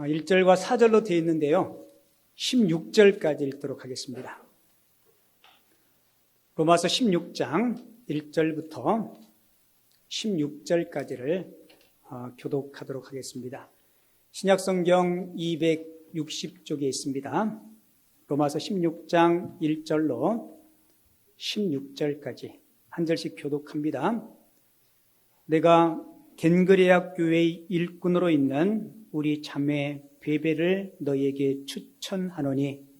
1절과 4절로 되어 있는데요. 16절까지 읽도록 하겠습니다. 로마서 16장 1절부터 16절까지를 교독하도록 하겠습니다. 신약성경 260쪽에 있습니다. 로마서 16장 1절로 16절까지 한 절씩 교독합니다. 내가 겐그레아 교회의 일꾼으로 있는 우리 자매 베베를 너희에게 추천하노니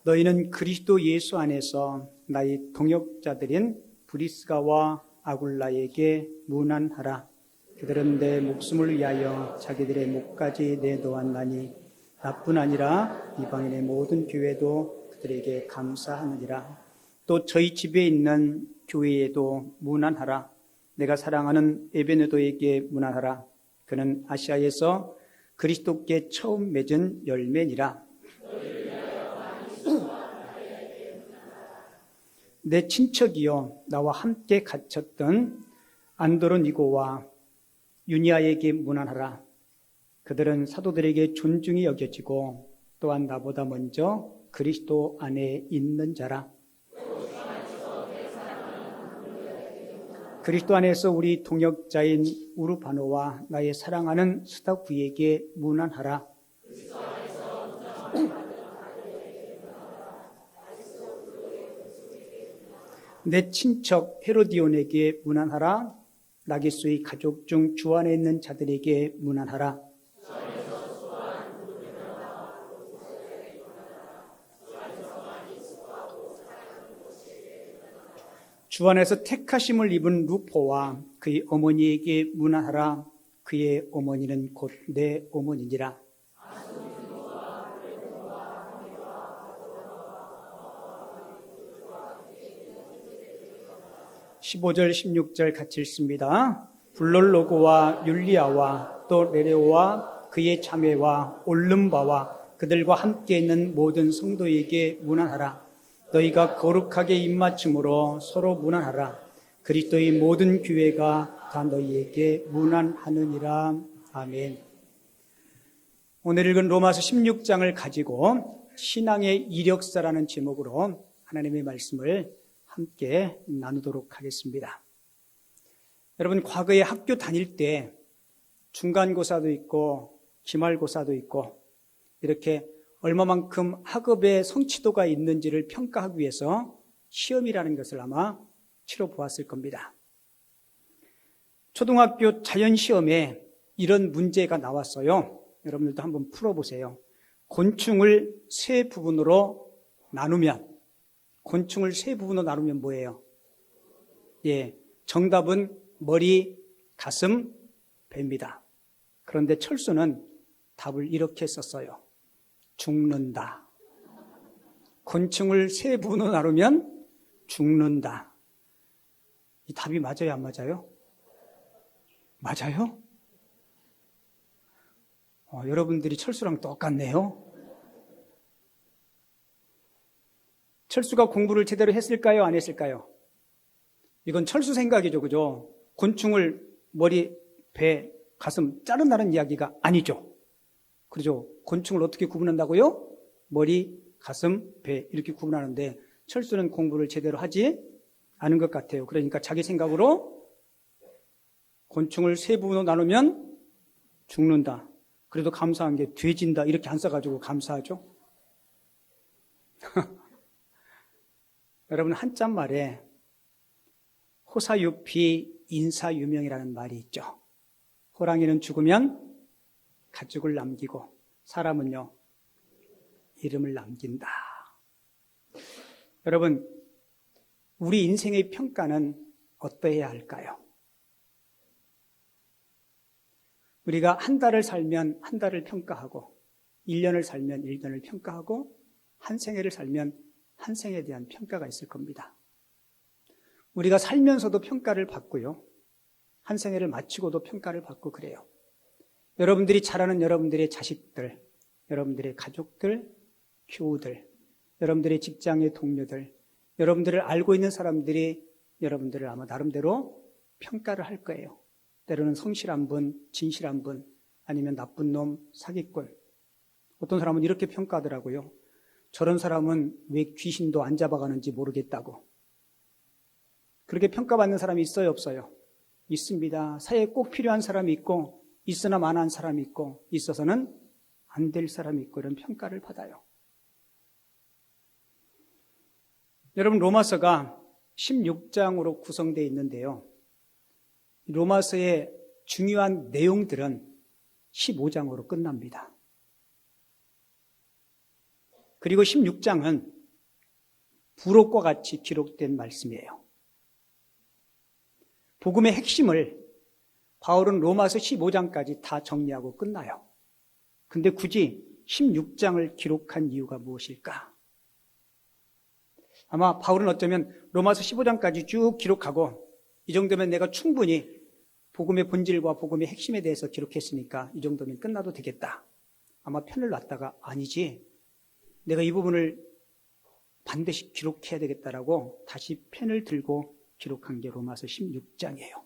너희는 그리스도 예수 안에서 나의 동역자들인 브리스가와 아굴라에게 문안하라. 그들은 내 목숨을 위하여 자기들의 목까지 내놓았나니 나뿐 아니라 이방인의 모든 교회도 그들에게 감사하느니라. 또 저희 집에 있는 교회에도 문안하라. 내가 사랑하는 에베네도에게 문안하라. 그는 아시아에서 그리스도께 처음 맺은 열매니라. 내 친척이요 나와 함께 갇혔던 안드로니고와 유니아에게 문안하라. 그들은 사도들에게 존중이 여겨지고 또한 나보다 먼저 그리스도 안에 있는 자라. 그리스도 안에서 우리 동역자인 우르바노와 나의 사랑하는 스다구에게 문안하라. 내 친척 헤로디온에게 문안하라. 나게수의 가족 중 주 안에 있는 자들에게 문안하라. 주 안에서 택하심을 입은 루포와 그의 어머니에게 문안하라. 그의 어머니는 곧 내 어머니니라. 15절, 16절 같이 읽습니다. 블롤로고와 율리아와 또 레레오와 그의 자매와 올름바와 그들과 함께 있는 모든 성도에게 문안하라. 너희가 거룩하게 입맞춤으로 서로 문안하라. 그리스도의 모든 교회가 다 너희에게 문안하느니라. 아멘. 오늘 읽은 로마서 16장을 가지고 신앙의 이력서라는 제목으로 하나님의 말씀을 함께 나누도록 하겠습니다. 여러분, 과거에 학교 다닐 때 중간고사도 있고 기말고사도 있고 이렇게 얼마만큼 학업의 성취도가 있는지를 평가하기 위해서 시험이라는 것을 아마 치러보았을 겁니다. 초등학교 자연시험에 이런 문제가 나왔어요. 여러분들도 한번 풀어보세요. 곤충을 세 부분으로 나누면 뭐예요? 정답은 머리, 가슴, 배입니다. 그런데 철수는 답을 이렇게 썼어요. 죽는다. 곤충을 세 부분으로 나누면 죽는다. 이 답이 맞아요, 안 맞아요? 맞아요? 여러분들이 철수랑 똑같네요. 철수가 공부를 제대로 했을까요? 안 했을까요? 이건 철수 생각이죠. 그죠? 곤충을 머리, 배, 가슴 자른다는 이야기가 아니죠. 그죠? 곤충을 어떻게 구분한다고요? 머리, 가슴, 배 이렇게 구분하는데 철수는 공부를 제대로 하지 않은 것 같아요. 그러니까 자기 생각으로 곤충을 세 부분으로 나누면 죽는다. 그래도 감사한 게 돼진다 이렇게 안 써가지고 감사하죠. 여러분, 한자말에 호사유피 인사유명이라는 말이 있죠. 호랑이는 죽으면 가죽을 남기고 사람은요 이름을 남긴다. 여러분, 우리 인생의 평가는 어떠해야 할까요? 우리가 한 달을 살면 한 달을 평가하고 1년을 살면 1년을 평가하고 한 생애를 살면 한 생에 대한 평가가 있을 겁니다. 우리가 살면서도 평가를 받고요. 한 생애를 마치고도 평가를 받고 그래요. 여러분들이 자라는 여러분들의 자식들, 여러분들의 가족들, 교우들, 여러분들의 직장의 동료들, 여러분들을 알고 있는 사람들이 여러분들을 아마 나름대로 평가를 할 거예요. 때로는 성실한 분, 진실한 분, 아니면 나쁜 놈, 사기꾼. 어떤 사람은 이렇게 평가하더라고요. 저런 사람은 왜 귀신도 안 잡아가는지 모르겠다고. 그렇게 평가받는 사람이 있어요, 없어요? 있습니다. 사회에 꼭 필요한 사람이 있고, 있으나 마나한 사람이 있고, 있어서는 안 될 사람이 있고, 이런 평가를 받아요. 여러분, 로마서가 16장으로 구성되어 있는데요. 로마서의 중요한 내용들은 15장으로 끝납니다. 그리고 16장은 부록과 같이 기록된 말씀이에요. 복음의 핵심을 바울은 로마서 15장까지 다 정리하고 끝나요. 근데 굳이 16장을 기록한 이유가 무엇일까? 아마 바울은 어쩌면 로마서 15장까지 쭉 기록하고 이 정도면 내가 충분히 복음의 본질과 복음의 핵심에 대해서 기록했으니까 이 정도면 끝나도 되겠다. 아마 편을 놨다가 아니지. 내가 이 부분을 반드시 기록해야 되겠다라고 다시 펜을 들고 기록한 게 로마서 16장이에요.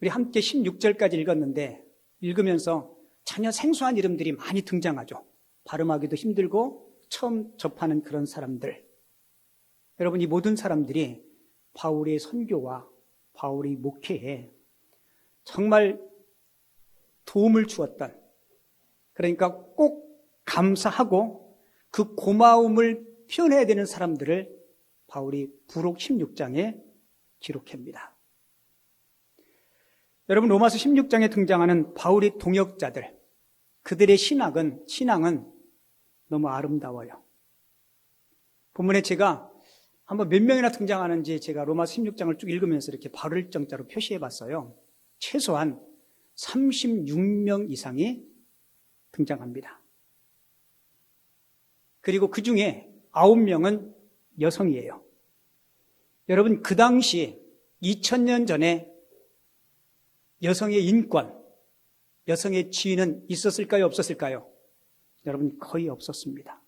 우리 함께 16절까지 읽었는데 읽으면서 전혀 생소한 이름들이 많이 등장하죠. 발음하기도 힘들고 처음 접하는 그런 사람들. 여러분, 이 모든 사람들이 바울의 선교와 바울의 목회에 정말 도움을 주었던, 그러니까 꼭 감사하고 그 고마움을 표현해야 되는 사람들을 바울이 부록 16장에 기록합니다. 여러분, 로마서 16장에 등장하는 바울의 동역자들, 그들의 신앙은 너무 아름다워요. 본문에 제가 한번 몇 명이나 등장하는지 제가 로마서 16장을 쭉 읽으면서 이렇게 발을 정자로 표시해 봤어요. 최소한 36명 이상이 등장합니다. 그리고 그 중에 9명은 여성이에요. 여러분, 그 당시 2000년 전에 여성의 인권, 여성의 지위는 있었을까요? 없었을까요? 여러분, 거의 없었습니다.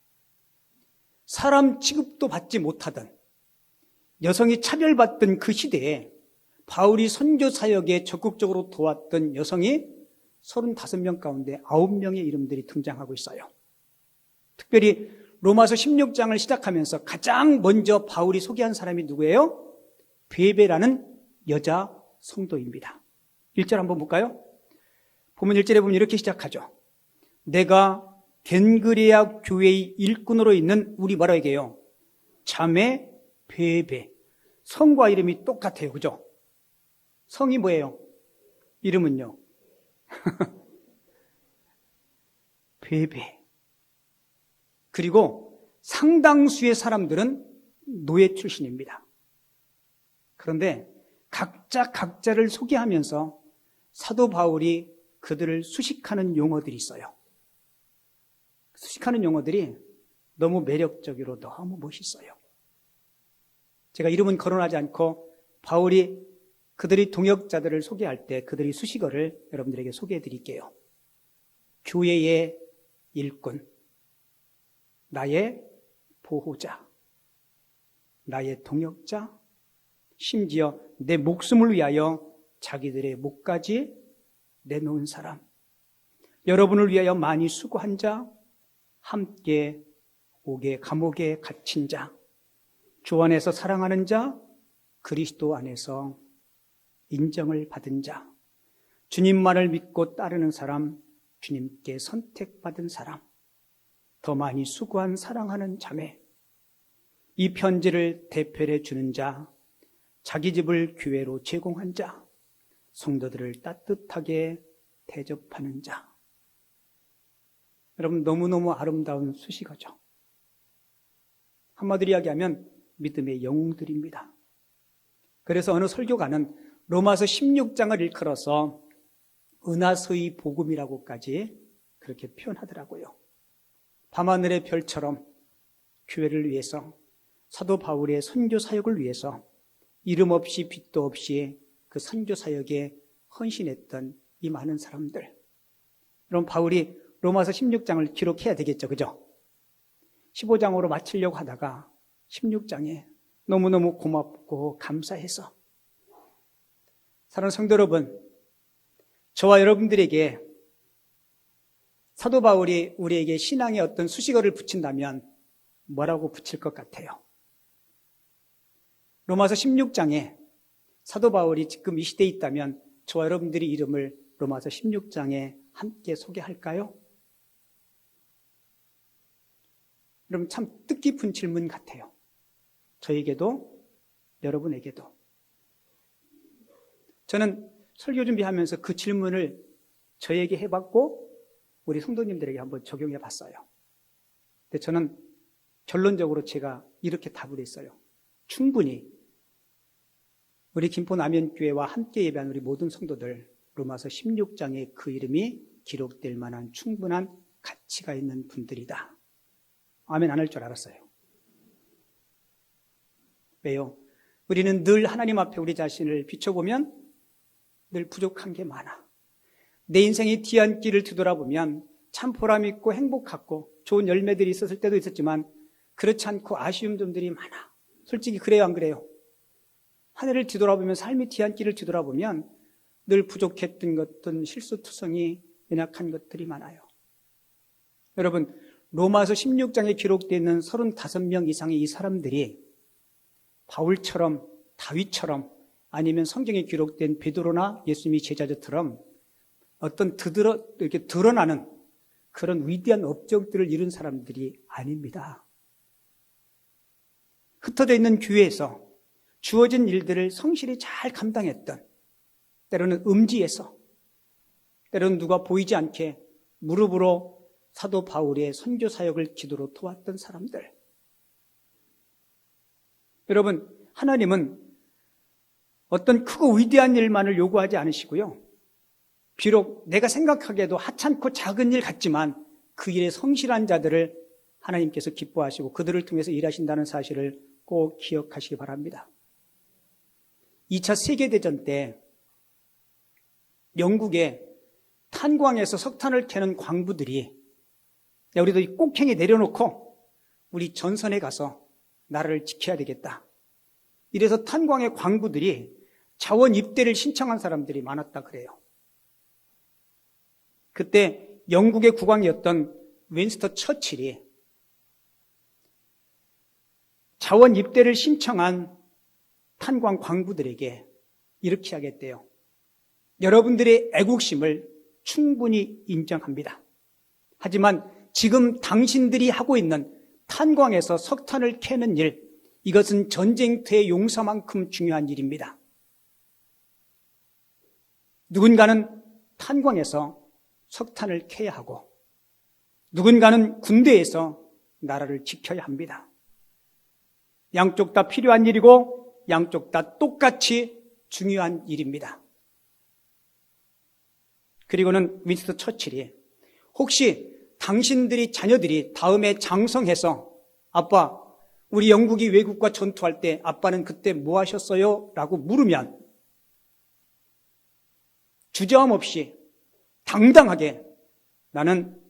사람 취급도 받지 못하던, 여성이 차별받던 그 시대에 바울이 선교 사역에 적극적으로 도왔던 여성이 35명 가운데 9명의 이름들이 등장하고 있어요. 특별히 로마서 16장을 시작하면서 가장 먼저 바울이 소개한 사람이 누구예요? 베베라는 여자 성도입니다. 1절 한번 볼까요? 본문 1절에 보면 이렇게 시작하죠. 내가 겐그레아 교회의 일꾼으로 있는 우리 뭐라 얘기해요? 자매 베베. 성과 이름이 똑같아요. 그죠? 성이 뭐예요? 이름은요? 베베. 그리고 상당수의 사람들은 노예 출신입니다. 그런데 각자를 소개하면서 사도 바울이 그들을 수식하는 용어들이 있어요. 수식하는 용어들이 너무 매력적이고 너무 멋있어요. 제가 이름은 거론하지 않고 바울이 그들이 동역자들을 소개할 때 그들이 수식어를 여러분들에게 소개해 드릴게요. 교회의 일꾼, 나의 보호자, 나의 동역자, 심지어 내 목숨을 위하여 자기들의 목까지 내놓은 사람, 여러분을 위하여 많이 수고한 자, 함께 감옥에 갇힌 자, 주 안에서 사랑하는 자, 그리스도 안에서 인정을 받은 자, 주님만을 믿고 따르는 사람, 주님께 선택받은 사람, 더 많이 수고한 사랑하는 자매, 이 편지를 대표해 주는 자, 자기 집을 교회로 제공한 자, 성도들을 따뜻하게 대접하는 자. 여러분, 너무너무 아름다운 수식어죠. 한마디로 이야기하면 믿음의 영웅들입니다. 그래서 어느 설교가는 로마서 16장을 일컬어서 은하수의 복음이라고까지 그렇게 표현하더라고요. 밤하늘의 별처럼 교회를 위해서, 사도 바울의 선교 사역을 위해서 이름 없이 빛도 없이 그 선교 사역에 헌신했던 이 많은 사람들. 그럼 바울이 로마서 16장을 기록해야 되겠죠. 그죠? 15장으로 마치려고 하다가 16장에 너무너무 고맙고 감사해서 사랑하는 성도 여러분, 저와 여러분들에게 사도 바울이 우리에게 신앙의 어떤 수식어를 붙인다면 뭐라고 붙일 것 같아요? 로마서 16장에 사도 바울이 지금 이 시대에 있다면 저와 여러분들의 이름을 로마서 16장에 함께 소개할까요? 여러분 참 뜻깊은 질문 같아요. 저에게도 여러분에게도. 저는 설교 준비하면서 그 질문을 저에게 해봤고 우리 성도님들에게 한번 적용해 봤어요. 근데 저는 결론적으로 제가 이렇게 답을 했어요. 충분히 우리 김포 남현교회와 함께 예배한 우리 모든 성도들 로마서 16장에 그 이름이 기록될 만한 충분한 가치가 있는 분들이다. 아멘 안 할 줄 알았어요. 왜요? 우리는 늘 하나님 앞에 우리 자신을 비춰보면 늘 부족한 게 많아. 내 인생의 뒤안길을 뒤돌아보면 참 보람있고 행복하고 좋은 열매들이 있었을 때도 있었지만 그렇지 않고 아쉬운 점들이 많아. 솔직히 그래요 안 그래요? 하늘을 뒤돌아보면 삶의 뒤안길을 뒤돌아보면 늘 부족했던 것들, 실수투성이 연약한 것들이 많아요. 여러분 로마서 16장에 기록되어 있는 35명 이상의 이 사람들이 바울처럼 다윗처럼 아니면 성경에 기록된 베드로나 예수님의 제자들처럼 어떤 이렇게 드러나는 그런 위대한 업적들을 이룬 사람들이 아닙니다. 흩어져 있는 교회에서 주어진 일들을 성실히 잘 감당했던, 때로는 음지에서, 때로는 누가 보이지 않게 무릎으로 사도 바울의 선교 사역을 기도로 도왔던 사람들. 여러분, 하나님은 어떤 크고 위대한 일만을 요구하지 않으시고요. 비록 내가 생각하기에도 하찮고 작은 일 같지만 그 일에 성실한 자들을 하나님께서 기뻐하시고 그들을 통해서 일하신다는 사실을 꼭 기억하시기 바랍니다. 2차 세계대전 때 영국의 탄광에서 석탄을 캐는 광부들이 야, 우리도 이 꼭행이 내려놓고 우리 전선에 가서 나라를 지켜야 되겠다. 이래서 탄광의 광부들이 자원 입대를 신청한 사람들이 많았다 그래요. 그때 영국의 국왕이었던 윈스턴 처칠이 자원 입대를 신청한 탄광 광부들에게 이렇게 하겠대요. 여러분들의 애국심을 충분히 인정합니다. 하지만 지금 당신들이 하고 있는 탄광에서 석탄을 캐는 일, 이것은 전쟁터의 용사만큼 중요한 일입니다. 누군가는 탄광에서 석탄을 캐야 하고 누군가는 군대에서 나라를 지켜야 합니다. 양쪽 다 필요한 일이고 양쪽 다 똑같이 중요한 일입니다. 그리고는 윈스턴 처칠이 혹시 당신들이 자녀들이 다음에 장성해서 아빠, 우리 영국이 외국과 전투할 때 아빠는 그때 뭐 하셨어요? 라고 물으면 주저함 없이 당당하게 나는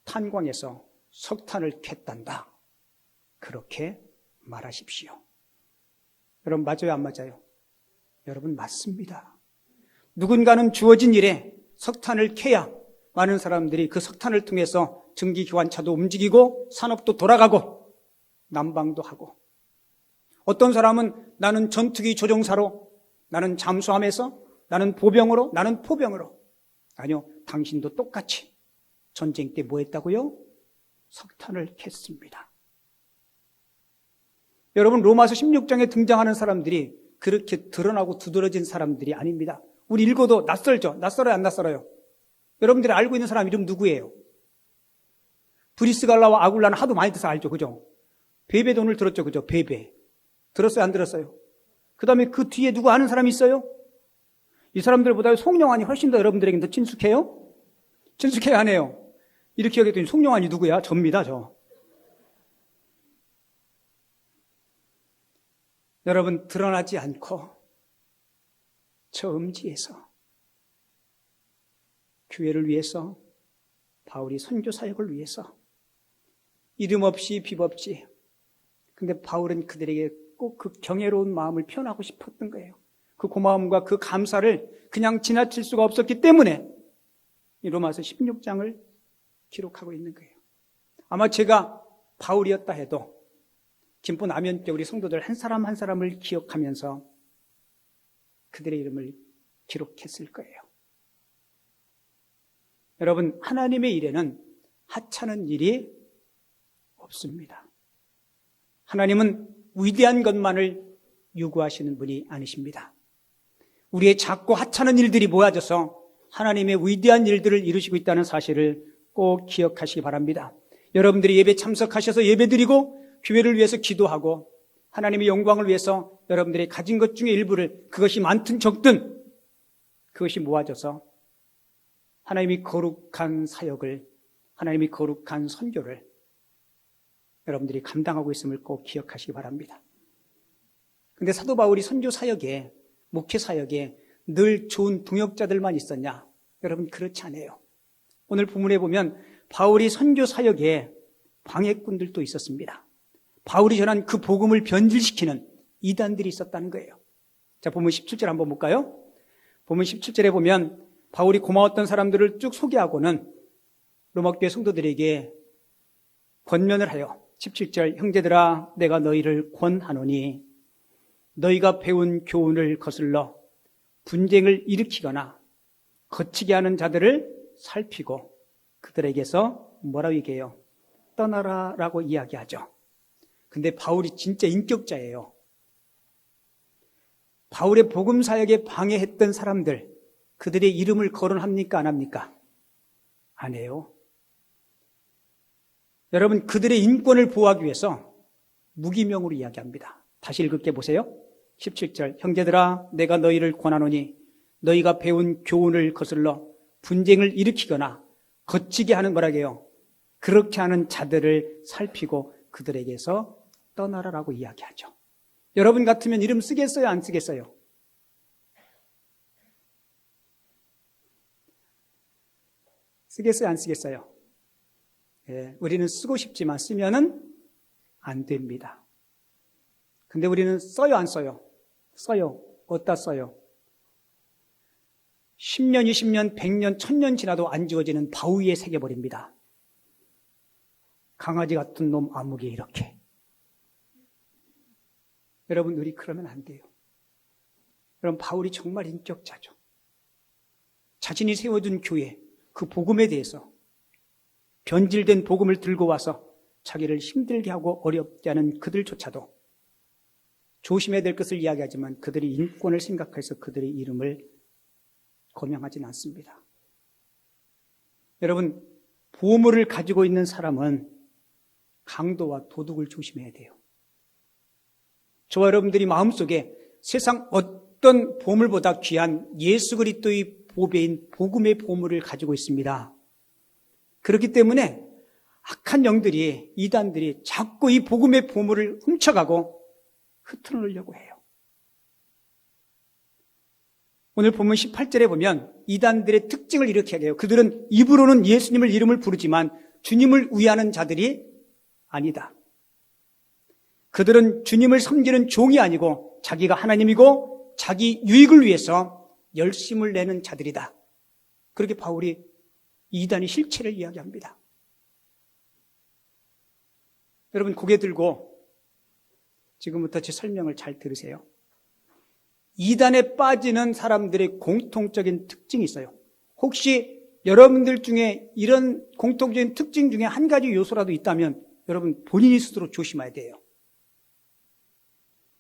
탄광에서 석탄을 캤단다. 그렇게 말하십시오. 여러분 맞아요 안 맞아요? 여러분 맞습니다. 누군가는 주어진 일에 석탄을 캐야 많은 사람들이 그 석탄을 통해서 증기기관차도 움직이고 산업도 돌아가고 난방도 하고 어떤 사람은 나는 전투기 조종사로 나는 잠수함에서 나는 보병으로 나는 포병으로 아니요 당신도 똑같이 전쟁 때 뭐 했다고요? 석탄을 캤습니다. 여러분 로마서 16장에 등장하는 사람들이 그렇게 드러나고 두드러진 사람들이 아닙니다. 우리 읽어도 낯설죠? 낯설어요 안 낯설어요? 여러분들이 알고 있는 사람 이름 누구예요? 브리스갈라와 아굴라는 하도 많이 들어서 알죠 그죠? 베베도 오늘 들었죠 그죠? 베베 들었어요 안 들었어요? 그 다음에 그 뒤에 누구 아는 사람이 있어요? 이 사람들보다 송영환이 훨씬 더 여러분들에게 더 친숙해요? 친숙해요 안 해요? 이렇게 얘기했더니 송영환이 누구야? 접니다 저. 여러분 드러나지 않고 저 음지에서 교회를 위해서 바울이 선교 사역을 위해서 이름 없이 빚 없이. 근데 바울은 그들에게 꼭 그 경애로운 마음을 표현하고 싶었던 거예요. 그 고마움과 그 감사를 그냥 지나칠 수가 없었기 때문에 이 로마서 16장을 기록하고 있는 거예요. 아마 제가 바울이었다 해도 김포 남현교 우리 성도들 한 사람 한 사람을 기억하면서 그들의 이름을 기록했을 거예요. 여러분, 하나님의 일에는 하찮은 일이 없습니다. 하나님은 위대한 것만을 요구하시는 분이 아니십니다. 우리의 작고 하찮은 일들이 모아져서 하나님의 위대한 일들을 이루시고 있다는 사실을 꼭 기억하시기 바랍니다. 여러분들이 예배 참석하셔서 예배드리고 교회를 위해서 기도하고 하나님의 영광을 위해서 여러분들이 가진 것 중에 일부를, 그것이 많든 적든 그것이 모아져서 하나님이 거룩한 사역을, 하나님이 거룩한 선교를 여러분들이 감당하고 있음을 꼭 기억하시기 바랍니다. 그런데 사도 바울이 선교 사역에, 목회 사역에 늘 좋은 동역자들만 있었냐? 여러분, 그렇지 않아요. 오늘 본문에 보면 바울이 선교 사역에 방해꾼들도 있었습니다. 바울이 전한 그 복음을 변질시키는 이단들이 있었다는 거예요. 자, 본문 17절 한번 볼까요? 본문 17절에 보면 바울이 고마웠던 사람들을 쭉 소개하고는 로마교회 성도들에게 권면을 하여 17절, 형제들아 내가 너희를 권하노니 너희가 배운 교훈을 거슬러 분쟁을 일으키거나 거치게 하는 자들을 살피고 그들에게서 뭐라고 얘기해요? 떠나라라고 이야기하죠. 근데 바울이 진짜 인격자예요. 바울의 복음 사역에 방해했던 사람들, 그들의 이름을 거론합니까? 안 합니까? 안 해요. 여러분, 그들의 인권을 보호하기 위해서 무기명으로 이야기합니다. 다시 읽을게 보세요. 17절, 형제들아 내가 너희를 권하노니 너희가 배운 교훈을 거슬러 분쟁을 일으키거나 거치게 하는 뭐라게요? 그렇게 하는 자들을 살피고 그들에게서 떠나라라고 이야기하죠. 여러분 같으면 이름 쓰겠어요? 안 쓰겠어요? 쓰겠어요? 안 쓰겠어요? 예, 우리는 쓰고 싶지만 쓰면은 안 됩니다. 근데 우리는 써요? 안 써요? 써요. 어디다 써요? 10년, 20년, 100년, 1000년 지나도 안 지워지는 바위 위에 새겨버립니다. 강아지 같은 놈 아무개 이렇게. 여러분, 우리 그러면 안 돼요. 여러분, 바울이 정말 인격자죠. 자신이 세워둔 교회, 그 복음에 대해서 변질된 복음을 들고 와서 자기를 힘들게 하고 어렵게 하는 그들조차도 조심해야 될 것을 이야기하지만 그들이 인권을 생각해서 그들의 이름을 거명하지는 않습니다. 여러분, 보물을 가지고 있는 사람은 강도와 도둑을 조심해야 돼요. 저와 여러분들이 마음속에 세상 어떤 보물보다 귀한 예수 그리스도의 보배인 복음의 보물을 가지고 있습니다. 그렇기 때문에 악한 영들이, 이단들이 자꾸 이 복음의 보물을 훔쳐가고 흩어놓으려고 해요. 오늘 본문 18절에 보면 이단들의 특징을 이렇게 해요. 그들은 입으로는 예수님을 이름을 부르지만 주님을 위하는 자들이 아니다. 그들은 주님을 섬기는 종이 아니고 자기가 하나님이고 자기 유익을 위해서 열심을 내는 자들이다. 그렇게 바울이 이단의 실체를 이야기합니다. 여러분, 고개 들고 지금부터 제 설명을 잘 들으세요. 이단에 빠지는 사람들의 공통적인 특징이 있어요. 혹시 여러분들 중에 이런 공통적인 특징 중에 한 가지 요소라도 있다면 여러분 본인이 스스로 조심해야 돼요.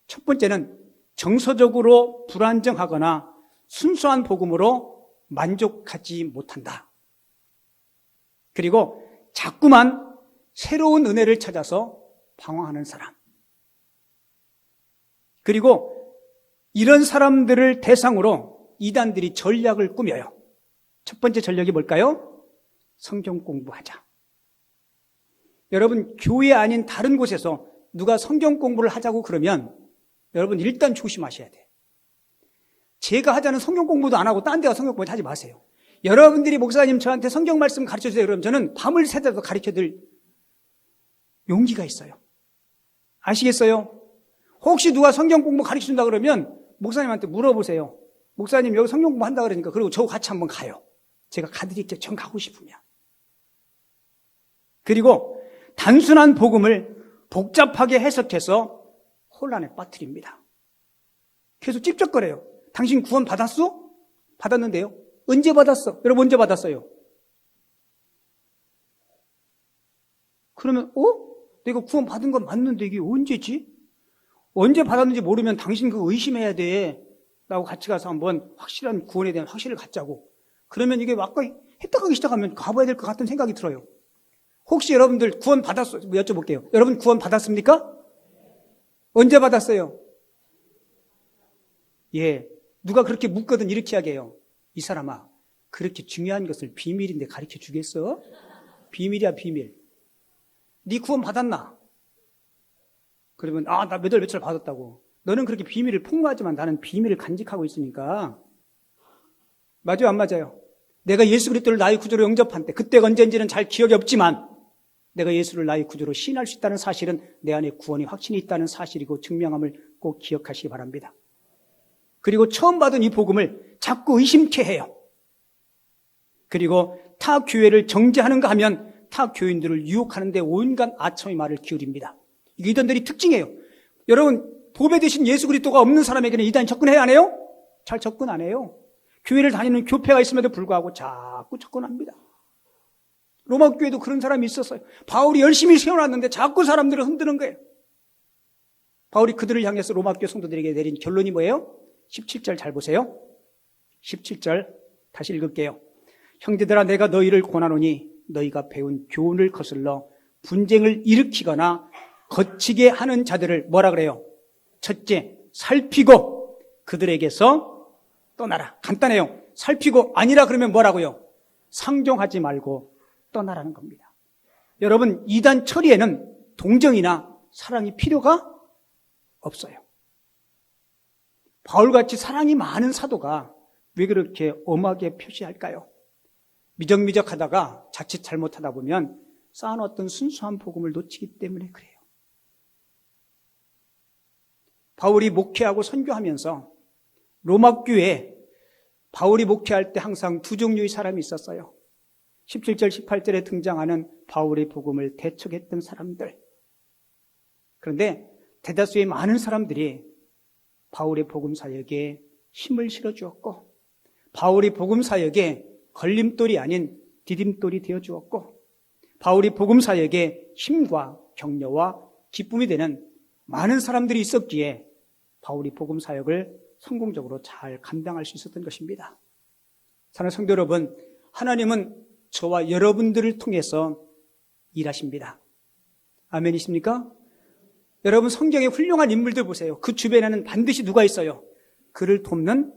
첫 번째는 정서적으로 불안정하거나 순수한 복음으로 만족하지 못한다. 그리고 자꾸만 새로운 은혜를 찾아서 방황하는 사람. 그리고 이런 사람들을 대상으로 이단들이 전략을 꾸며요. 첫 번째 전략이 뭘까요? 성경 공부하자. 여러분, 교회 아닌 다른 곳에서 누가 성경 공부를 하자고 그러면 여러분 일단 조심하셔야 돼요. 제가 하자는 성경 공부도 안 하고 딴 데 가서 성경 공부 하지 마세요. 여러분들이 목사님 저한테 성경 말씀 가르쳐주세요 그러면 저는 밤을 새도록 가르쳐드릴 용기가 있어요. 아시겠어요? 혹시 누가 성경 공부 가르쳐준다 그러면 목사님한테 물어보세요. 목사님 여기 성경 공부 한다 그러니까 그리고 저 같이 한번 가요. 제가 가드릴게요. 전 가고 싶으면. 그리고 단순한 복음을 복잡하게 해석해서 혼란에 빠뜨립니다. 계속 찝쩍거려요. 당신 구원 받았어? 받았는데요. 언제 받았어? 여러분 언제 받았어요? 그러면 내가 구원 받은 건 맞는데 이게 언제지? 언제 받았는지 모르면 당신 그거 의심해야 돼. 라고 같이 가서 한번 확실한 구원에 대한 확신을 갖자고. 그러면 이게 아까 했다가기 시작하면 가봐야 될 것 같은 생각이 들어요. 혹시 여러분들 구원 받았어요? 여쭤볼게요. 여러분 구원 받았습니까? 언제 받았어요? 예. 누가 그렇게 묻거든 이렇게 하게 해요. 이 사람아, 그렇게 중요한 것을 비밀인데 가르쳐 주겠어? 비밀이야, 비밀. 네 구원 받았나? 그러면 나 몇 월 며칠 받았다고. 너는 그렇게 비밀을 폭로하지만 나는 비밀을 간직하고 있으니까. 맞아요, 안 맞아요? 내가 예수 그리스도를 나의 구주로 영접한 때, 그때가 언제인지는 잘 기억이 없지만 내가 예수를 나의 구주로 시인할 수 있다는 사실은 내 안에 구원이 확신이 있다는 사실이고 증명함을 꼭 기억하시기 바랍니다. 그리고 처음 받은 이 복음을 자꾸 의심케 해요. 그리고 타 교회를 정죄하는가 하면 타 교인들을 유혹하는 데 온갖 아첨의 말을 기울입니다. 이게 이단들이 특징이에요. 여러분, 보배 대신 예수 그리스도가 없는 사람에게는 이단이 접근해야 안 해요? 잘 접근 안 해요. 교회를 다니는 교패가 있음에도 불구하고 자꾸 접근합니다. 로마 교회도 그런 사람이 있었어요. 바울이 열심히 세워놨는데 자꾸 사람들을 흔드는 거예요. 바울이 그들을 향해서 로마 교회 성도들에게 내린 결론이 뭐예요? 17절 잘 보세요. 17절 다시 읽을게요. 형제들아, 내가 너희를 권하노니 너희가 배운 교훈을 거슬러 분쟁을 일으키거나 거치게 하는 자들을 뭐라 그래요? 첫째, 살피고 그들에게서 떠나라. 간단해요. 살피고 아니라 그러면 뭐라고요? 상종하지 말고 떠나라는 겁니다. 여러분, 이단 처리에는 동정이나 사랑이 필요가 없어요. 바울같이 사랑이 많은 사도가 왜 그렇게 엄하게 표시할까요? 미적미적하다가 자칫 잘못하다 보면 쌓아놓았던 순수한 복음을 놓치기 때문에 그래요. 바울이 목회하고 선교하면서 로마 교회에 바울이 목회할 때 항상 두 종류의 사람이 있었어요. 17절, 18절에 등장하는 바울의 복음을 대척했던 사람들. 그런데 대다수의 많은 사람들이 바울의 복음 사역에 힘을 실어주었고 바울의 복음 사역에 걸림돌이 아닌 디딤돌이 되어주었고 바울이 복음 사역에 힘과 격려와 기쁨이 되는 많은 사람들이 있었기에 바울이 복음 사역을 성공적으로 잘 감당할 수 있었던 것입니다. 사랑하는 성도 여러분, 하나님은 저와 여러분들을 통해서 일하십니다. 아멘이십니까? 여러분 성경에 훌륭한 인물들 보세요. 그 주변에는 반드시 누가 있어요? 그를 돕는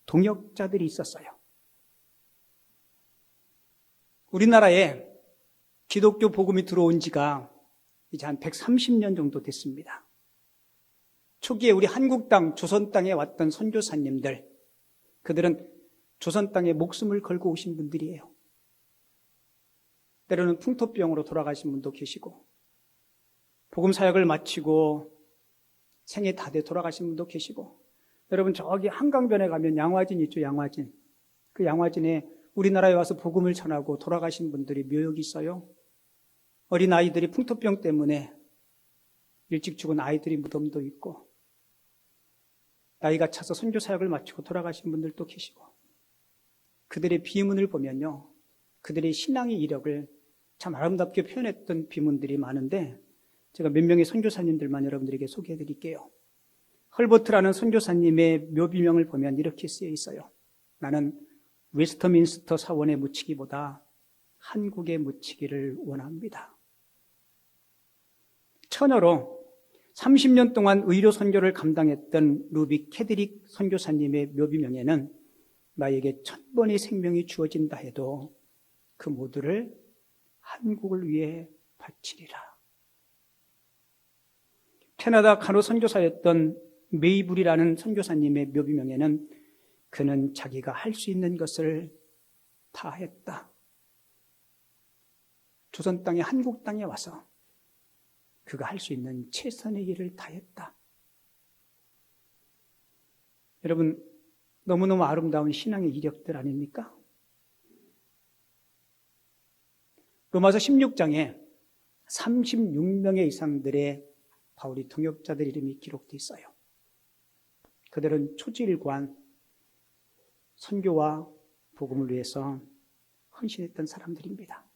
동역자들이 있었어요. 우리나라에 기독교 복음이 들어온 지가 이제 한 130년 정도 됐습니다. 초기에 우리 한국 땅, 조선 땅에 왔던 선교사님들, 그들은 조선 땅에 목숨을 걸고 오신 분들이에요. 때로는 풍토병으로 돌아가신 분도 계시고 복음 사역을 마치고 생애 다 돼 돌아가신 분도 계시고 여러분 저기 한강변에 가면 양화진 있죠, 양화진. 그 양화진에 우리나라에 와서 복음을 전하고 돌아가신 분들이 묘역이 있어요. 어린 아이들이 풍토병 때문에 일찍 죽은 아이들이 무덤도 있고 나이가 차서 선교 사역을 마치고 돌아가신 분들도 계시고 그들의 비문을 보면요, 그들의 신앙의 이력을 참 아름답게 표현했던 비문들이 많은데 제가 몇 명의 선교사님들만 여러분들에게 소개해 드릴게요. 헐버트라는 선교사님의 묘비명을 보면 이렇게 쓰여 있어요. 나는 웨스터민스터 사원에 묻히기보다 한국에 묻히기를 원합니다. 처녀로 30년 동안 의료 선교를 감당했던 루비 캐드릭 선교사님의 묘비명에는 나에게 1000번의 생명이 주어진다 해도 그 모두를 한국을 위해 바치리라. 캐나다 간호 선교사였던 메이블이라는 선교사님의 묘비명에는 그는 자기가 할 수 있는 것을 다 했다. 조선 땅에 한국 땅에 와서 그가 할 수 있는 최선의 일을 다했다. 여러분, 너무너무 아름다운 신앙의 이력들 아닙니까? 로마서 16장에 36명의 이상들의 바울이 동역자들 이름이 기록되어 있어요. 그들은 초지일관 선교와 복음을 위해서 헌신했던 사람들입니다.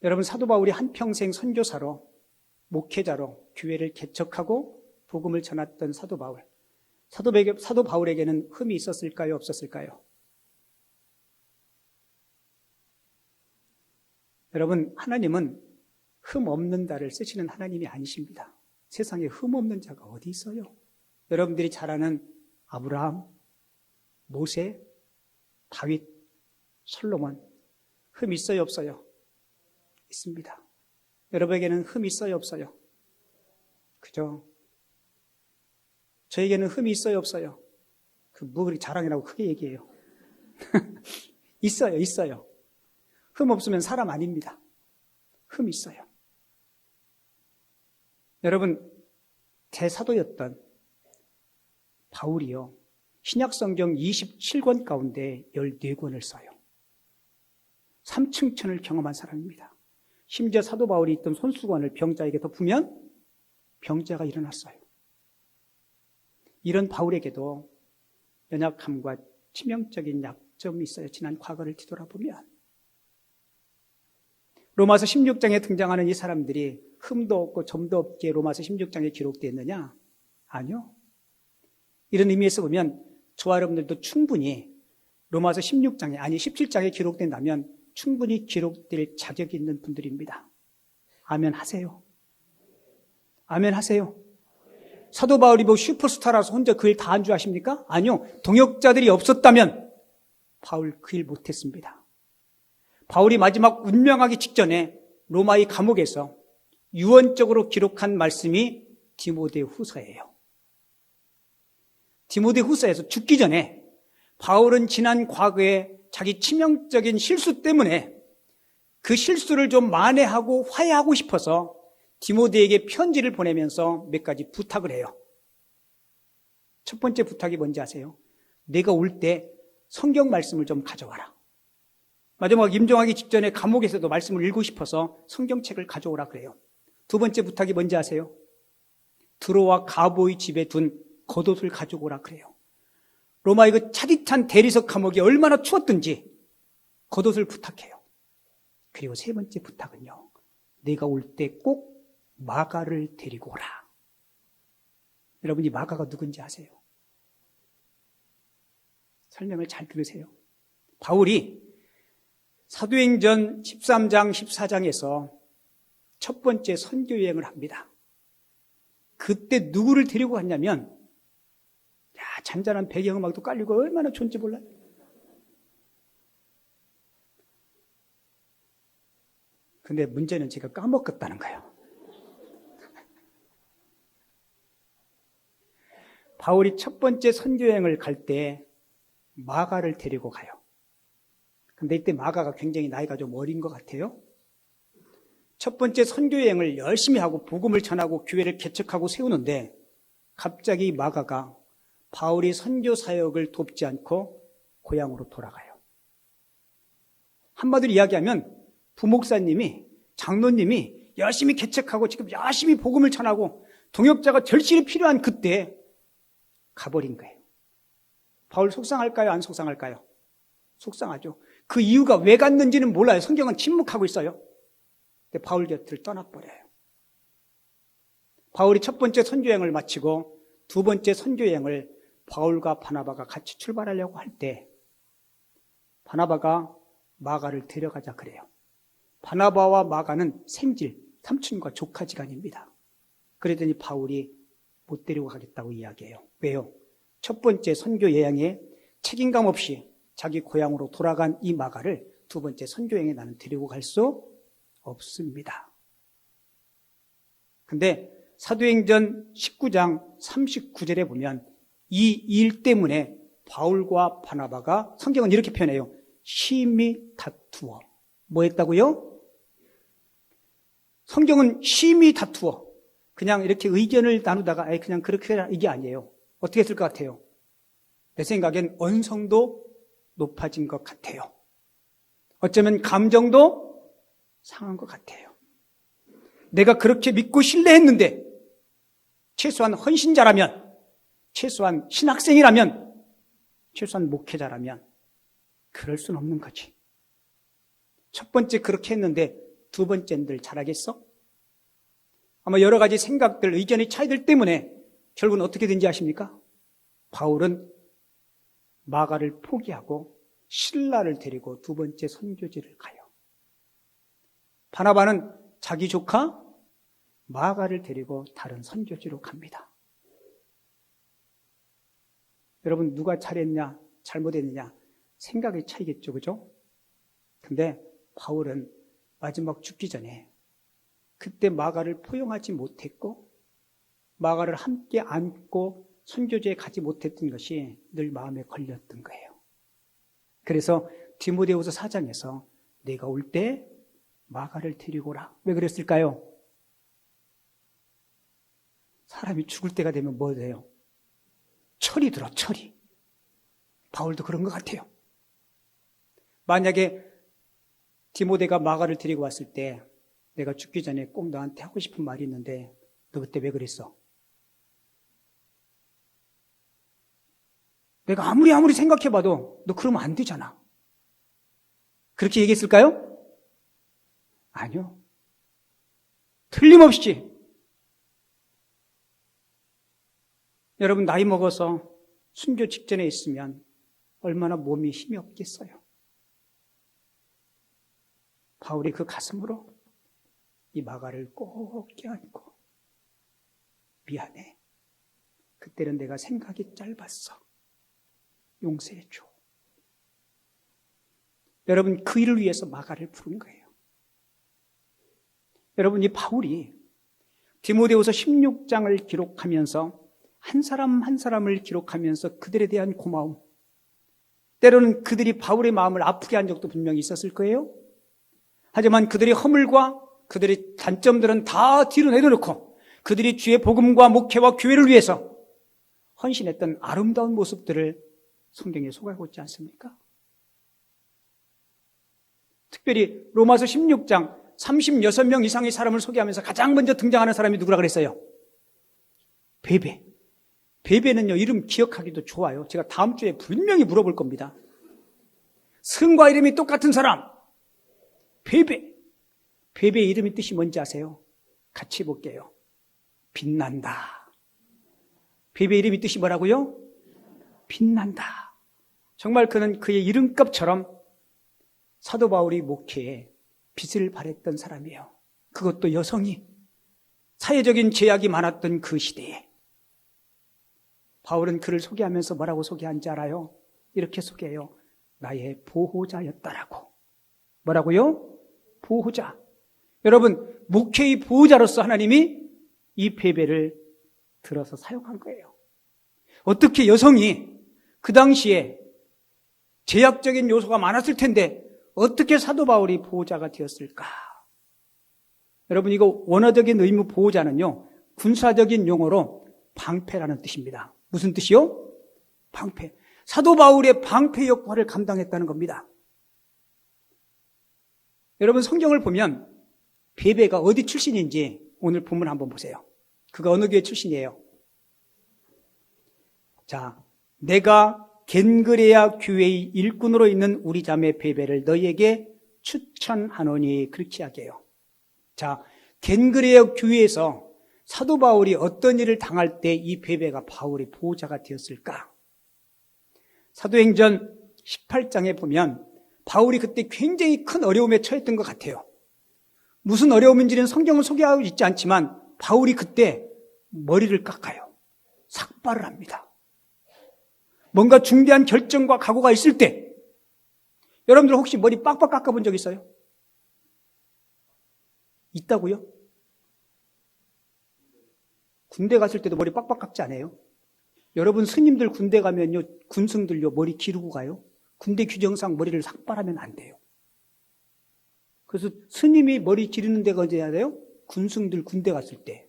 여러분, 사도 바울이 한평생 선교사로 목회자로 교회를 개척하고 복음을 전했던 사도 바울. 사도 바울에게는 흠이 있었을까요? 없었을까요? 여러분, 하나님은 흠 없는 자를 쓰시는 하나님이 아니십니다. 세상에 흠 없는 자가 어디 있어요? 여러분들이 잘 아는 아브라함, 모세, 다윗, 솔로몬, 흠 있어요, 없어요? 있습니다. 여러분에게는 흠 있어요, 없어요? 그죠? 저에게는 흠이 있어요, 없어요? 뭐 그렇게 자랑이라고 크게 얘기해요. 있어요, 있어요. 흠 없으면 사람 아닙니다. 흠 있어요. 여러분, 대사도였던 바울이요, 신약성경 27권 가운데 14권을 써요. 삼층천을 경험한 사람입니다. 심지어 사도 바울이 있던 손수건을 병자에게 덮으면 병자가 일어났어요. 이런 바울에게도 연약함과 치명적인 약점이 있어요. 지난 과거를 뒤돌아보면. 로마서 16장에 등장하는 이 사람들이 흠도 없고 점도 없게 로마서 16장에 기록되어 있느냐? 아니요. 이런 의미에서 보면 저와 여러분들도 충분히 로마서 16장에, 아니 17장에 기록된다면 충분히 기록될 자격이 있는 분들입니다. 아멘 하세요. 아멘 하세요. 사도 바울이 뭐 슈퍼스타라서 혼자 그 일 다 한 줄 아십니까? 아니요. 동역자들이 없었다면 바울 그 일 못했습니다. 바울이 마지막 운명하기 직전에 로마의 감옥에서 유언적으로 기록한 말씀이 디모데후서예요. 디모데후서에서 죽기 전에 바울은 지난 과거에 자기 치명적인 실수 때문에 그 실수를 좀 만회하고 화해하고 싶어서 디모데에게 편지를 보내면서 몇 가지 부탁을 해요. 첫 번째 부탁이 뭔지 아세요? 내가 올 때 성경 말씀을 좀 가져와라. 마지막 임종하기 직전에 감옥에서도 말씀을 읽고 싶어서 성경책을 가져오라 그래요. 두 번째 부탁이 뭔지 아세요? 드로와 가보의 집에 둔 겉옷을 가져오라 그래요. 로마의 그 차디찬 대리석 감옥이 얼마나 추웠든지 겉옷을 부탁해요. 그리고 세 번째 부탁은요, 내가 올 때 꼭 마가를 데리고 오라. 여러분이 마가가 누군지 아세요? 설명을 잘 들으세요. 바울이 사도행전 13장, 14장에서 첫 번째 선교여행을 합니다. 그때 누구를 데리고 갔냐면, 야, 잔잔한 배경음악도 깔리고 얼마나 좋은지 몰라요. 근데 문제는 제가 까먹었다는 거예요. 바울이 첫 번째 선교여행을 갈 때 마가를 데리고 가요. 근데 이때 마가가 굉장히 나이가 좀 어린 것 같아요. 첫 번째 선교여행을 열심히 하고 복음을 전하고 교회를 개척하고 세우는데 갑자기 마가가 바울이 선교 사역을 돕지 않고 고향으로 돌아가요. 한마디로 이야기하면 부목사님이, 장로님이 열심히 개척하고 지금 열심히 복음을 전하고 동역자가 절실히 필요한 그때 가버린 거예요. 바울 속상할까요? 안 속상할까요? 속상하죠. 그 이유가 왜 갔는지는 몰라요. 성경은 침묵하고 있어요. 근데 바울 곁을 떠나버려요. 바울이 첫 번째 선교여행을 마치고 두 번째 선교여행을 바울과 바나바가 같이 출발하려고 할 때 바나바가 마가를 데려가자 그래요. 바나바와 마가는 생질, 삼촌과 조카지간입니다. 그러더니 바울이 못 데리고 가겠다고 이야기해요. 왜요? 첫 번째 선교여행에 책임감 없이 자기 고향으로 돌아간 이 마가를 두 번째 선교여행에 나는 데리고 갈 수 없습니다. 근데 사도행전 19장 39절에 보면 이 일 때문에 바울과 바나바가, 성경은 이렇게 표현해요. 심히 다투어. 뭐 했다고요? 성경은 심히 다투어 그냥 이렇게 의견을 나누다가 그냥 그렇게 해라 이게 아니에요. 어떻게 했을 것 같아요? 내 생각엔 언성도 높아진 것 같아요. 어쩌면 감정도 상한 것 같아요. 내가 그렇게 믿고 신뢰했는데 최소한 헌신자라면, 최소한 신학생이라면, 최소한 목회자라면 그럴 수는 없는 거지. 첫 번째 그렇게 했는데 두 번째는 잘하겠어? 아마 여러 가지 생각들, 의견의 차이들 때문에 결국은 어떻게 된지 아십니까? 바울은 마가를 포기하고 실라를 데리고 두 번째 선교지를 가요. 바나바는 자기 조카 마가를 데리고 다른 선교지로 갑니다. 여러분, 누가 잘했냐, 잘못했느냐 생각의 차이겠죠, 그죠? 근데 바울은 마지막 죽기 전에 그때 마가를 포용하지 못했고 마가를 함께 안고 선교지에 가지 못했던 것이 늘 마음에 걸렸던 거예요. 그래서 디모데후서 4장에서 내가 올 때 마가를 데리고 오라. 왜 그랬을까요? 사람이 죽을 때가 되면 뭐 돼요? 철이 들어, 철이. 바울도 그런 것 같아요. 만약에 디모데가 마가를 데리고 왔을 때 내가 죽기 전에 꼭 너한테 하고 싶은 말이 있는데 너 그때 왜 그랬어? 내가 아무리 생각해봐도 너 그러면 안 되잖아. 그렇게 얘기했을까요? 아니요. 틀림없이 여러분 나이 먹어서 순교 직전에 있으면 얼마나 몸이 힘이 없겠어요. 바울이 그 가슴으로 이 마가를 꼭 껴안고 미안해. 그때는 내가 생각이 짧았어. 용서해줘. 여러분 그 일을 위해서 마가를 부른 거예요. 여러분 이 바울이 디모데후서 16장을 기록하면서 한 사람 한 사람을 기록하면서 그들에 대한 고마움, 때로는 그들이 바울의 마음을 아프게 한 적도 분명히 있었을 거예요. 하지만 그들의 허물과 그들의 단점들은 다 뒤로 내려놓고 그들이 주의 복음과 목회와 교회를 위해서 헌신했던 아름다운 모습들을 성경에 소개하고 있지 않습니까? 특별히 로마서 16장 36명 이상의 사람을 소개하면서 가장 먼저 등장하는 사람이 누구라 그랬어요? 베베. 베베는요, 이름 기억하기도 좋아요. 제가 다음 주에 분명히 물어볼 겁니다. 성과 이름이 똑같은 사람. 베베. 베베의 이름의 뜻이 뭔지 아세요? 같이 볼게요. 빛난다. 베베의 이름의 뜻이 뭐라고요? 빛난다. 정말 그는 그의 이름값처럼 사도 바울이 목회에 빛을 발했던 사람이에요. 그것도 여성이 사회적인 제약이 많았던 그 시대에 바울은 그를 소개하면서 뭐라고 소개한지 알아요? 이렇게 소개해요. 나의 보호자였다라고. 뭐라고요? 보호자. 여러분, 목회의 보호자로서 하나님이 이 베베를 들어서 사용한 거예요. 어떻게 여성이 그 당시에 제약적인 요소가 많았을 텐데 어떻게 사도 바울이 보호자가 되었을까? 여러분, 이거 원어적인 의무 보호자는요, 군사적인 용어로 방패라는 뜻입니다. 무슨 뜻이요? 방패. 사도 바울의 방패 역할을 감당했다는 겁니다. 여러분, 성경을 보면 베베가 어디 출신인지 오늘 본문 한번 보세요. 그가 어느 교회 출신이에요? 자, 내가 겐그레아 교회의 일꾼으로 있는 우리 자매 베베를 너희에게 추천하노니, 그렇게 하게요. 자, 겐그레아 교회에서 사도 바울이 어떤 일을 당할 때 이 베베가 바울의 보호자가 되었을까? 사도행전 18장에 보면 바울이 그때 굉장히 큰 어려움에 처했던 것 같아요. 무슨 어려움인지는 성경은 소개하고 있지 않지만 바울이 그때 머리를 깎아요. 삭발을 합니다. 뭔가 중대한 결정과 각오가 있을 때, 여러분들 혹시 머리 빡빡 깎아본 적 있어요? 있다고요? 군대 갔을 때도 머리 빡빡 깎지 않아요? 여러분 스님들 군대 가면요, 군승들요 머리 기르고 가요. 군대 규정상 머리를 삭발하면 안 돼요. 그래서 스님이 머리 기르는 데가 언제 해야 돼요? 군승들 군대 갔을 때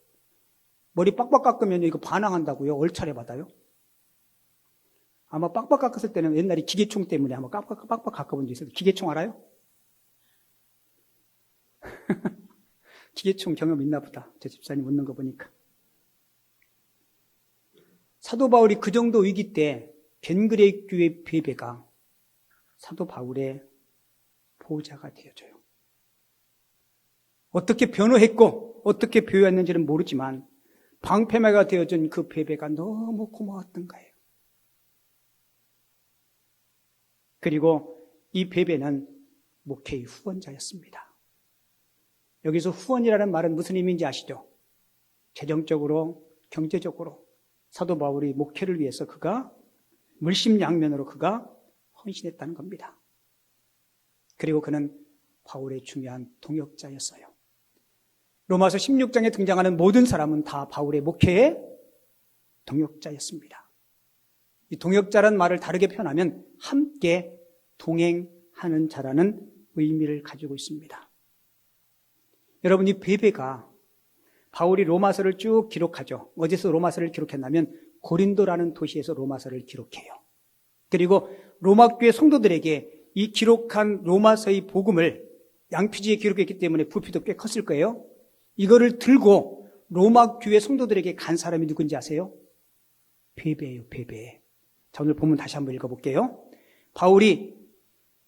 머리 빡빡 깎으면 이거 반항한다고요? 얼차례 받아요? 아마 빡빡 깎았을 때는 옛날에 기계총 때문에 아마 빡빡 깎아본 적 있어요. 기계총 알아요? 기계총 경험 있나 보다. 제 집사님 웃는 거 보니까. 사도 바울이 그 정도 위기 때 겐그레이 교회 베베가 사도 바울의 보호자가 되어줘요. 어떻게 변호했고 어떻게 배워했는지는 모르지만 방패매가 되어준 그 베베가 너무 고마웠던 거예요. 그리고 이 베베는 목회의 후원자였습니다. 여기서 후원이라는 말은 무슨 의미인지 아시죠? 재정적으로, 경제적으로 사도 바울이 목회를 위해서 그가 물심양면으로 그가 헌신했다는 겁니다. 그리고 그는 바울의 중요한 동역자였어요. 로마서 16장에 등장하는 모든 사람은 다 바울의 목회의 동역자였습니다. 이 동역자란 말을 다르게 표현하면 함께 동행하는 자라는 의미를 가지고 있습니다. 여러분, 이 베베가 바울이 로마서를 쭉 기록하죠. 어디서 로마서를 기록했냐면 고린도라는 도시에서 로마서를 기록해요. 그리고 로마 교회 성도들에게 이 기록한 로마서의 복음을 양피지에 기록했기 때문에 부피도 꽤 컸을 거예요. 이거를 들고 로마 교회 성도들에게 간 사람이 누군지 아세요? 베베예요, 베베. 자, 오늘 본문 다시 한번 읽어볼게요. 바울이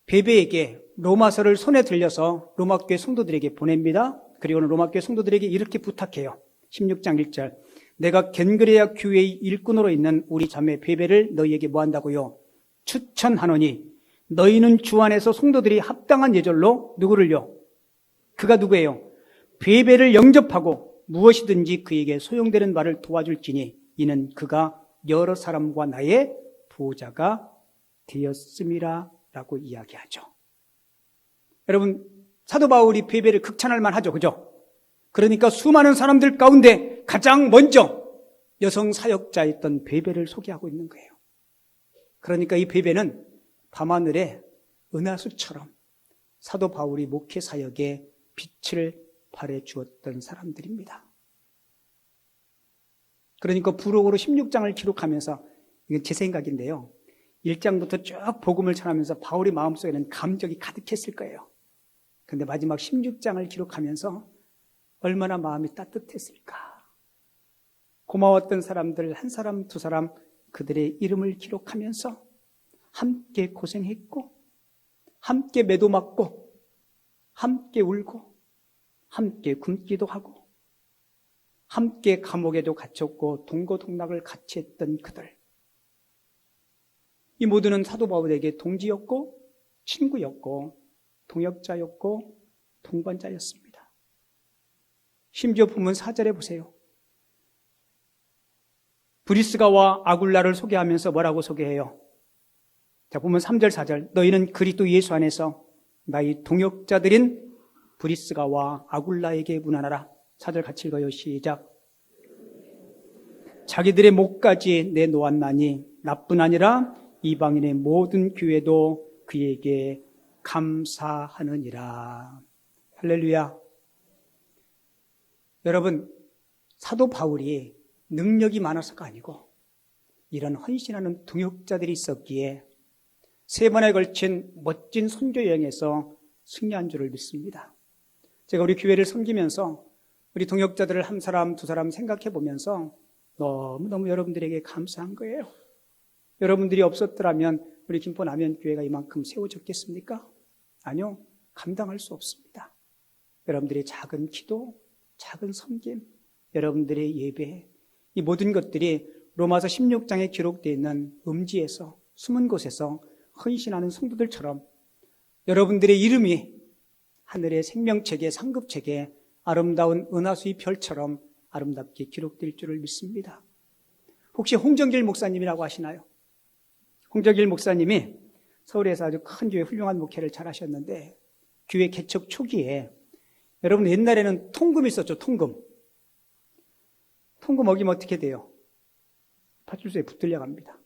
베베에게 로마서를 손에 들려서 로마 교회 성도들에게 보냅니다. 그리고는 로마 교회 성도들에게 이렇게 부탁해요. 16장 1절. 내가 겐그레아 교회의 일꾼으로 있는 우리 자매 베베를 너희에게 뭐한다고요? 추천하노니 너희는 주 안에서 성도들이 합당한 예절로 누구를요? 그가 누구예요? 베베를 영접하고 무엇이든지 그에게 소용되는 말을 도와줄지니 이는 그가 여러 사람과 나의 보호자가 되었음이라 라고 이야기하죠. 여러분, 사도 바울이 베베를 극찬할 만하죠. 그죠? 그러니까 수많은 사람들 가운데 가장 먼저 여성 사역자였던 베베를 소개하고 있는 거예요. 그러니까 이 베베는 밤하늘의 은하수처럼 사도 바울이 목회 사역에 빛을 발해 주었던 사람들입니다. 그러니까 부록으로 16장을 기록하면서, 이건 제 생각인데요, 1장부터 쭉 복음을 전하면서 바울의 마음속에는 감격이 가득했을 거예요. 그런데 마지막 16장을 기록하면서 얼마나 마음이 따뜻했을까. 고마웠던 사람들 한 사람 두 사람 그들의 이름을 기록하면서 함께 고생했고 함께 매도 맞고 함께 울고 함께 굶기도 하고 함께 감옥에도 갇혔고 동고동락을 같이 했던 그들, 이 모두는 사도 바울에게 동지였고 친구였고 동역자였고 동반자였습니다. 심지어 본문 4절에 보세요. 브리스가와 아굴라를 소개하면서 뭐라고 소개해요? 자, 보면 3절 4절. 너희는 그리스도 예수 안에서 나의 동역자들인 브리스가와 아굴라에게 문안하라. 4절 같이 읽어요. 시작. 자기들의 목까지 내놓았나니 나뿐 아니라 이방인의 모든 교회도 그에게 감사하느니라. 할렐루야. 여러분, 사도 바울이 능력이 많아서가 아니고 이런 헌신하는 동역자들이 있었기에 3번에 걸친 멋진 선교 여행에서 승리한 줄을 믿습니다. 제가 우리 교회를 섬기면서 우리 동역자들을 한 사람 두 사람 생각해 보면서 너무너무 여러분들에게 감사한 거예요. 여러분들이 없었더라면 우리 김포 남현교회가 이만큼 세워졌겠습니까? 아니요, 감당할 수 없습니다. 여러분들의 작은 기도, 작은 섬김, 여러분들의 예배, 이 모든 것들이 로마서 16장에 기록되어 있는 음지에서, 숨은 곳에서 헌신하는 성도들처럼 여러분들의 이름이 하늘의 생명책에, 상급책에 아름다운 은하수의 별처럼 아름답게 기록될 줄을 믿습니다. 혹시 홍정길 목사님이라고 아시나요? 홍정길 목사님이 서울에서 아주 큰 교회 훌륭한 목회를 잘 하셨는데, 교회 개척 초기에 여러분 옛날에는 통금이 있었죠. 통금 어기면 어떻게 돼요? 파출소에 붙들려 갑니다.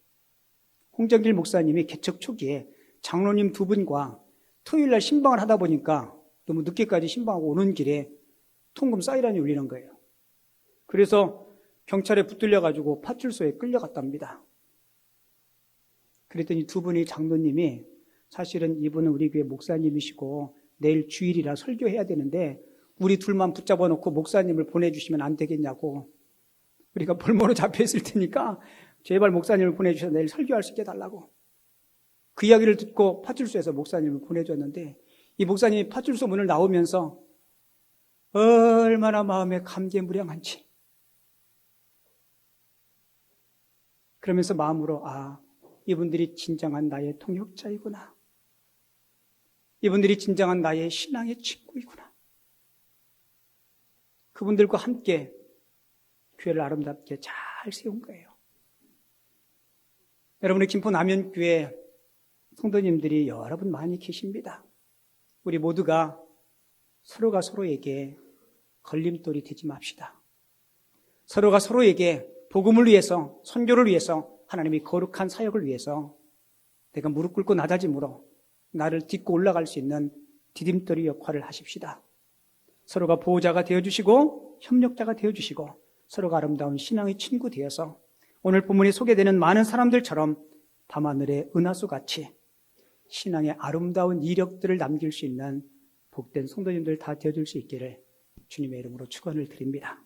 홍정길 목사님이 개척 초기에 장로님 2분과 토요일날 신방을 하다 보니까 너무 늦게까지 신방하고 오는 길에 통금 사이렌이 울리는 거예요. 그래서 경찰에 붙들려가지고 파출소에 끌려갔답니다. 그랬더니 두 분이 장로님이 사실은 이분은 우리 교회 목사님이시고 내일 주일이라 설교해야 되는데 우리 둘만 붙잡아 놓고 목사님을 보내주시면 안 되겠냐고. 우리가 볼모로 잡혀있을 테니까 제발 목사님을 보내주셔서 내일 설교할 수 있게 해달라고. 그 이야기를 듣고 파출소에서 목사님을 보내줬는데 이 목사님이 파출소 문을 나오면서 얼마나 마음에 감개무량한지 그러면서 마음으로 이분들이 진정한 나의 통역자이구나. 이분들이 진정한 나의 신앙의 친구이구나. 그분들과 함께 교회를 아름답게 잘 세운 거예요. 여러분의 김포 남현교회 성도님들이 여러분 많이 계십니다. 우리 모두가 서로가 서로에게 걸림돌이 되지 맙시다. 서로가 서로에게 복음을 위해서, 선교를 위해서, 하나님의 거룩한 사역을 위해서 내가 무릎 꿇고 나다짐으로 나를 딛고 올라갈 수 있는 디딤돌이 역할을 하십시다. 서로가 보호자가 되어주시고 협력자가 되어주시고 서로가 아름다운 신앙의 친구 되어서 오늘 본문에 소개되는 많은 사람들처럼 밤하늘의 은하수같이 신앙의 아름다운 이력들을 남길 수 있는 복된 성도님들 다 되어줄 수 있기를 주님의 이름으로 축원을 드립니다.